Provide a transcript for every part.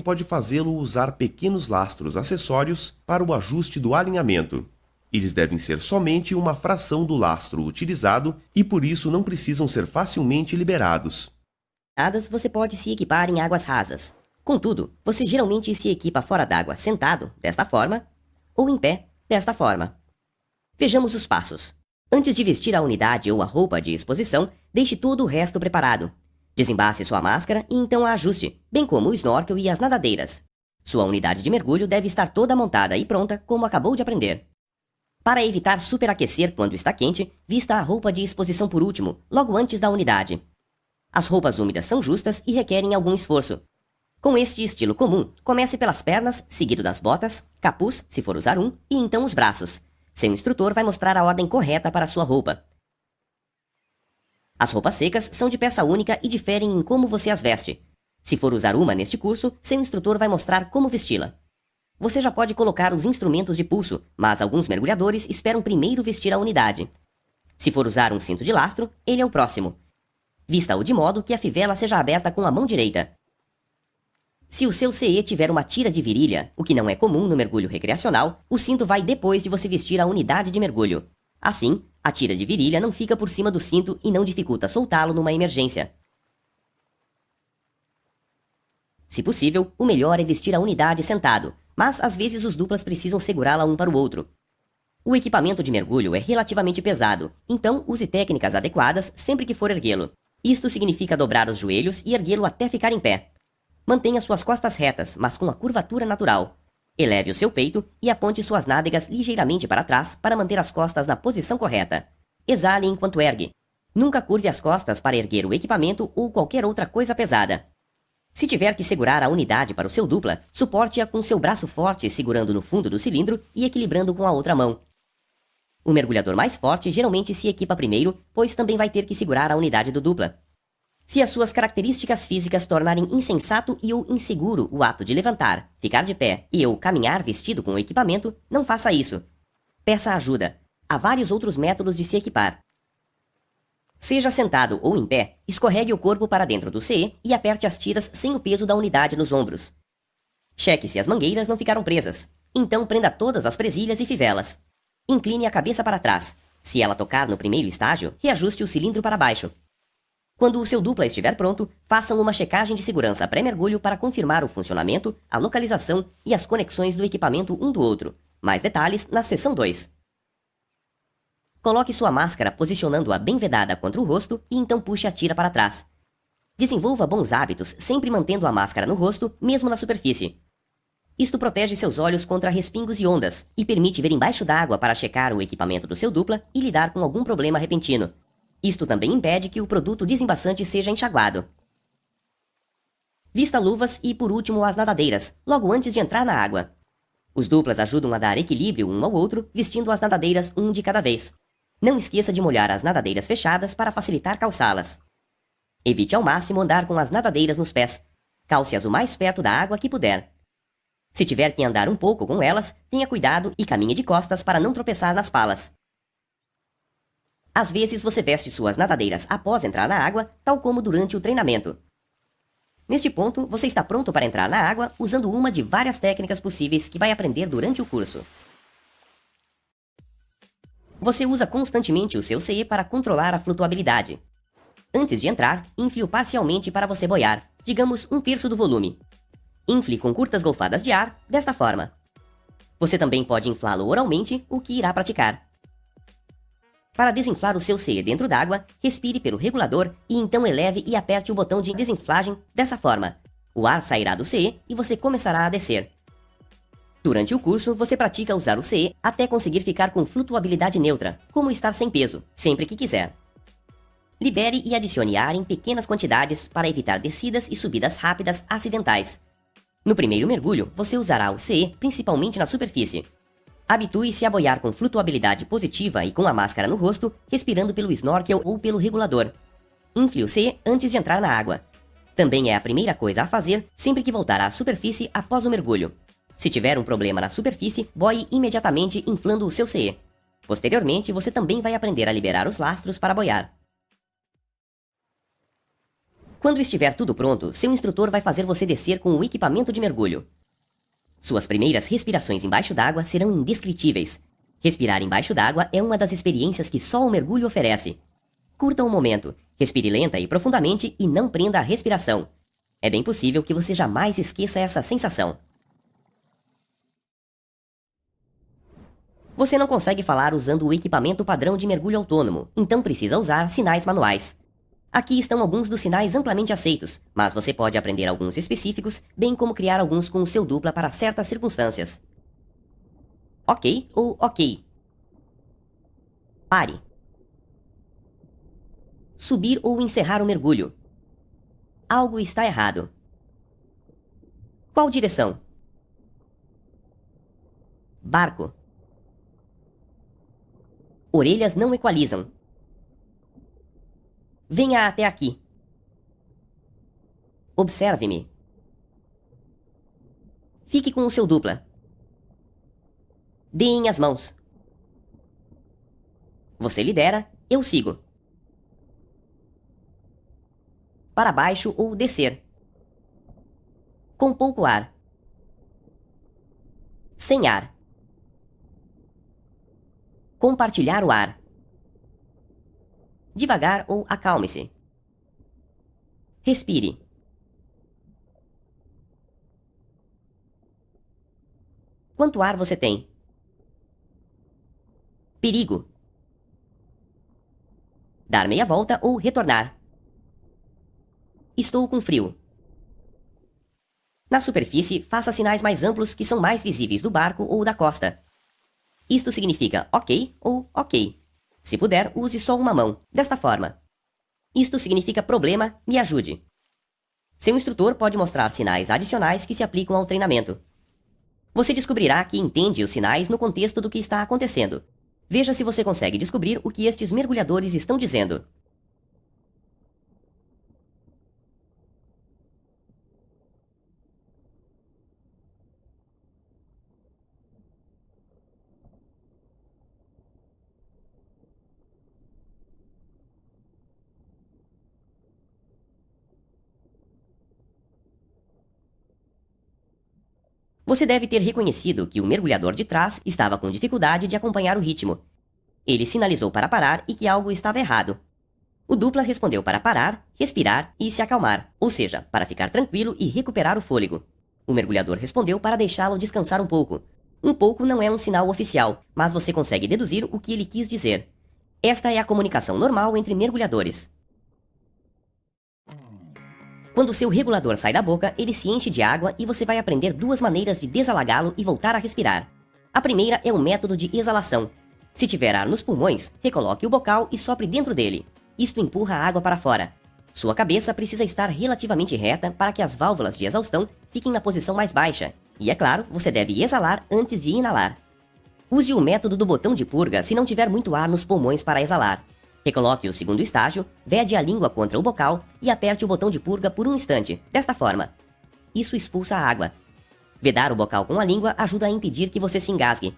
pode fazê-lo usar pequenos lastros acessórios para o ajuste do alinhamento. Eles devem ser somente uma fração do lastro utilizado e por isso não precisam ser facilmente liberados. Você pode se equipar em águas rasas. Contudo, você geralmente se equipa fora d'água sentado, desta forma, ou em pé, desta forma. Vejamos os passos. Antes de vestir a unidade ou a roupa de exposição, deixe todo o resto preparado. Desembace sua máscara e então a ajuste, bem como o snorkel e as nadadeiras. Sua unidade de mergulho deve estar toda montada e pronta, como acabou de aprender. Para evitar superaquecer quando está quente, vista a roupa de exposição por último, logo antes da unidade. As roupas úmidas são justas e requerem algum esforço. Com este estilo comum, comece pelas pernas, seguido das botas, capuz, se for usar um, e então os braços. Seu instrutor vai mostrar a ordem correta para a sua roupa. As roupas secas são de peça única e diferem em como você as veste. Se for usar uma neste curso, seu instrutor vai mostrar como vesti-la. Você já pode colocar os instrumentos de pulso, mas alguns mergulhadores esperam primeiro vestir a unidade. Se for usar um cinto de lastro, ele é o próximo. Vista-o de modo que a fivela seja aberta com a mão direita. Se o seu CE tiver uma tira de virilha, o que não é comum no mergulho recreacional, o cinto vai depois de você vestir a unidade de mergulho. Assim, a tira de virilha não fica por cima do cinto e não dificulta soltá-lo numa emergência. Se possível, o melhor é vestir a unidade sentado, mas às vezes os duplas precisam segurá-la um para o outro. O equipamento de mergulho é relativamente pesado, então use técnicas adequadas sempre que for erguê-lo. Isto significa dobrar os joelhos e erguê-lo até ficar em pé. Mantenha suas costas retas, mas com a curvatura natural. Eleve o seu peito e aponte suas nádegas ligeiramente para trás para manter as costas na posição correta. Exale enquanto ergue. Nunca curve as costas para erguer o equipamento ou qualquer outra coisa pesada. Se tiver que segurar a unidade para o seu dupla, suporte-a com seu braço forte segurando no fundo do cilindro e equilibrando com a outra mão. O mergulhador mais forte geralmente se equipa primeiro, pois também vai ter que segurar a unidade do dupla. Se as suas características físicas tornarem insensato e ou inseguro o ato de levantar, ficar de pé e ou caminhar vestido com o equipamento, não faça isso. Peça ajuda. Há vários outros métodos de se equipar. Seja sentado ou em pé, escorregue o corpo para dentro do CE e aperte as tiras sem o peso da unidade nos ombros. Cheque se as mangueiras não ficaram presas. Então prenda todas as presilhas e fivelas. Incline a cabeça para trás. Se ela tocar no primeiro estágio, reajuste o cilindro para baixo. Quando o seu dupla estiver pronto, façam uma checagem de segurança pré-mergulho para confirmar o funcionamento, a localização e as conexões do equipamento um do outro. Mais detalhes na seção 2. Coloque sua máscara posicionando-a bem vedada contra o rosto e então puxe a tira para trás. Desenvolva bons hábitos sempre mantendo a máscara no rosto, mesmo na superfície. Isto protege seus olhos contra respingos e ondas e permite ver embaixo d'água para checar o equipamento do seu dupla e lidar com algum problema repentino. Isto também impede que o produto desembaçante seja enxaguado. Vista luvas e, por último, as nadadeiras, logo antes de entrar na água. Os duplas ajudam a dar equilíbrio um ao outro, vestindo as nadadeiras um de cada vez. Não esqueça de molhar as nadadeiras fechadas para facilitar calçá-las. Evite ao máximo andar com as nadadeiras nos pés. Calce-as o mais perto da água que puder. Se tiver que andar um pouco com elas, tenha cuidado e caminhe de costas para não tropeçar nas palas. Às vezes você veste suas nadadeiras após entrar na água, tal como durante o treinamento. Neste ponto, você está pronto para entrar na água usando uma de várias técnicas possíveis que vai aprender durante o curso. Você usa constantemente o seu CE para controlar a flutuabilidade. Antes de entrar, infle-o parcialmente para você boiar, digamos 1/3 do volume. Infle com curtas golfadas de ar, desta forma. Você também pode inflá-lo oralmente, o que irá praticar. Para desinflar o seu CE dentro d'água, respire pelo regulador e então eleve e aperte o botão de desinflagem dessa forma. O ar sairá do CE e você começará a descer. Durante o curso, você pratica usar o CE até conseguir ficar com flutuabilidade neutra, como estar sem peso, sempre que quiser. Libere e adicione ar em pequenas quantidades para evitar descidas e subidas rápidas acidentais. No primeiro mergulho, você usará o CE principalmente na superfície. Habitue-se a boiar com flutuabilidade positiva e com a máscara no rosto, respirando pelo snorkel ou pelo regulador. Infle o CE antes de entrar na água. Também é a primeira coisa a fazer sempre que voltar à superfície após o mergulho. Se tiver um problema na superfície, boie imediatamente inflando o seu CE. Posteriormente, você também vai aprender a liberar os lastros para boiar. Quando estiver tudo pronto, seu instrutor vai fazer você descer com o equipamento de mergulho. Suas primeiras respirações embaixo d'água serão indescritíveis. Respirar embaixo d'água é uma das experiências que só o mergulho oferece. Curta um momento, respire lenta e profundamente e não prenda a respiração. É bem possível que você jamais esqueça essa sensação. Você não consegue falar usando o equipamento padrão de mergulho autônomo, então precisa usar sinais manuais. Aqui estão alguns dos sinais amplamente aceitos, mas você pode aprender alguns específicos, bem como criar alguns com o seu dupla para certas circunstâncias. Ok ou ok. Pare. Subir ou encerrar o mergulho. Algo está errado. Qual direção? Barco. Orelhas não equalizam. Venha até aqui. Observe-me. Fique com o seu dupla. Deem as mãos. Você lidera, eu sigo. Para baixo ou descer. Com pouco ar. Sem ar. Compartilhar o ar. Devagar ou acalme-se. Respire. Quanto ar você tem? Perigo. Dar meia volta ou retornar. Estou com frio. Na superfície, faça sinais mais amplos que são mais visíveis do barco ou da costa. Isto significa ok ou ok. Se puder, use só uma mão, desta forma. Isto significa problema, me ajude. Seu instrutor pode mostrar sinais adicionais que se aplicam ao treinamento. Você descobrirá que entende os sinais no contexto do que está acontecendo. Veja se você consegue descobrir o que estes mergulhadores estão dizendo. Você deve ter reconhecido que o mergulhador de trás estava com dificuldade de acompanhar o ritmo. Ele sinalizou para parar e que algo estava errado. O dupla respondeu para parar, respirar e se acalmar, ou seja, para ficar tranquilo e recuperar o fôlego. O mergulhador respondeu para deixá-lo descansar um pouco. Um pouco não é um sinal oficial, mas você consegue deduzir o que ele quis dizer. Esta é a comunicação normal entre mergulhadores. Quando seu regulador sai da boca, ele se enche de água e você vai aprender duas maneiras de desalagá-lo e voltar a respirar. A primeira é o método de exalação. Se tiver ar nos pulmões, recoloque o bocal e sopre dentro dele. Isto empurra a água para fora. Sua cabeça precisa estar relativamente reta para que as válvulas de exaustão fiquem na posição mais baixa. E é claro, você deve exalar antes de inalar. Use o método do botão de purga se não tiver muito ar nos pulmões para exalar. Recoloque o segundo estágio, vede a língua contra o bocal e aperte o botão de purga por um instante, desta forma. Isso expulsa a água. Vedar o bocal com a língua ajuda a impedir que você se engasgue.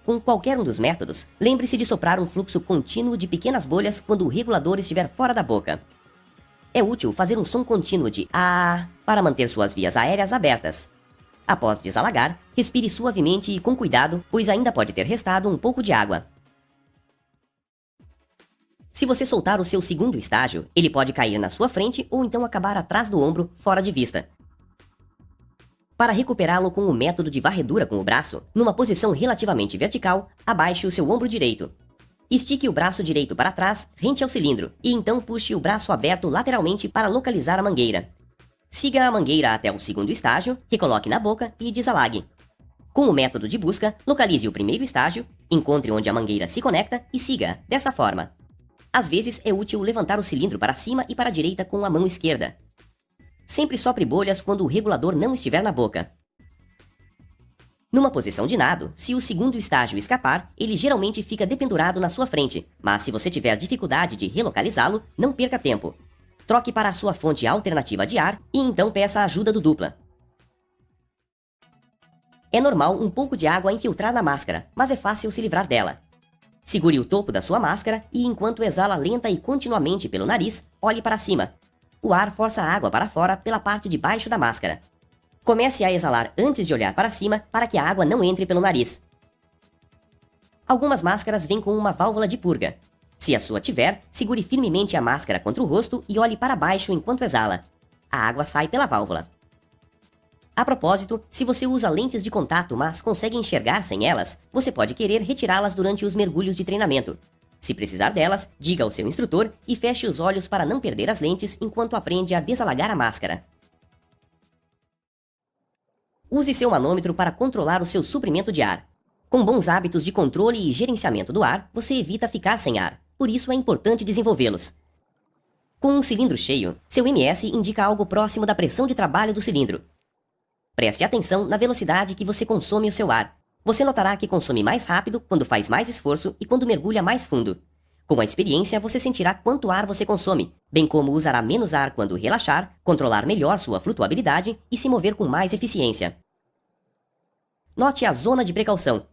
Com qualquer um dos métodos, lembre-se de soprar um fluxo contínuo de pequenas bolhas quando o regulador estiver fora da boca. É útil fazer um som contínuo de "ah" para manter suas vias aéreas abertas. Após desalagar, respire suavemente e com cuidado, pois ainda pode ter restado um pouco de água. Se você soltar o seu segundo estágio, ele pode cair na sua frente ou então acabar atrás do ombro, fora de vista. Para recuperá-lo com o método de varredura com o braço, numa posição relativamente vertical, abaixe o seu ombro direito. Estique o braço direito para trás, rente ao cilindro, e então puxe o braço aberto lateralmente para localizar a mangueira. Siga a mangueira até o segundo estágio, recoloque na boca e desalague. Com o método de busca, localize o primeiro estágio, encontre onde a mangueira se conecta e siga, dessa forma. Às vezes é útil levantar o cilindro para cima e para a direita com a mão esquerda. Sempre sopre bolhas quando o regulador não estiver na boca. Numa posição de nado, se o segundo estágio escapar, ele geralmente fica dependurado na sua frente, mas se você tiver dificuldade de relocalizá-lo, não perca tempo. Troque para a sua fonte alternativa de ar e então peça a ajuda do dupla. É normal um pouco de água infiltrar na máscara, mas é fácil se livrar dela. Segure o topo da sua máscara e enquanto exala lenta e continuamente pelo nariz, olhe para cima. o ar força a água para fora pela parte de baixo da máscara. Comece a exalar antes de olhar para cima para que a água não entre pelo nariz. Algumas máscaras vêm com uma válvula de purga. Se a sua tiver, segure firmemente a máscara contra o rosto e olhe para baixo enquanto exala. A água sai pela válvula. A propósito, se você usa lentes de contato, mas consegue enxergar sem elas, você pode querer retirá-las durante os mergulhos de treinamento. Se precisar delas, diga ao seu instrutor e feche os olhos para não perder as lentes enquanto aprende a desalagar a máscara. Use seu manômetro para controlar o seu suprimento de ar. Com bons hábitos de controle e gerenciamento do ar, você evita ficar sem ar. Por isso é importante desenvolvê-los. Com um cilindro cheio, seu MS indica algo próximo da pressão de trabalho do cilindro. Preste atenção na velocidade que você consome o seu ar. Você notará que consome mais rápido quando faz mais esforço e quando mergulha mais fundo. Com a experiência, você sentirá quanto ar você consome, bem como usará menos ar quando relaxar, controlar melhor sua flutuabilidade e se mover com mais eficiência. Note a zona de precaução.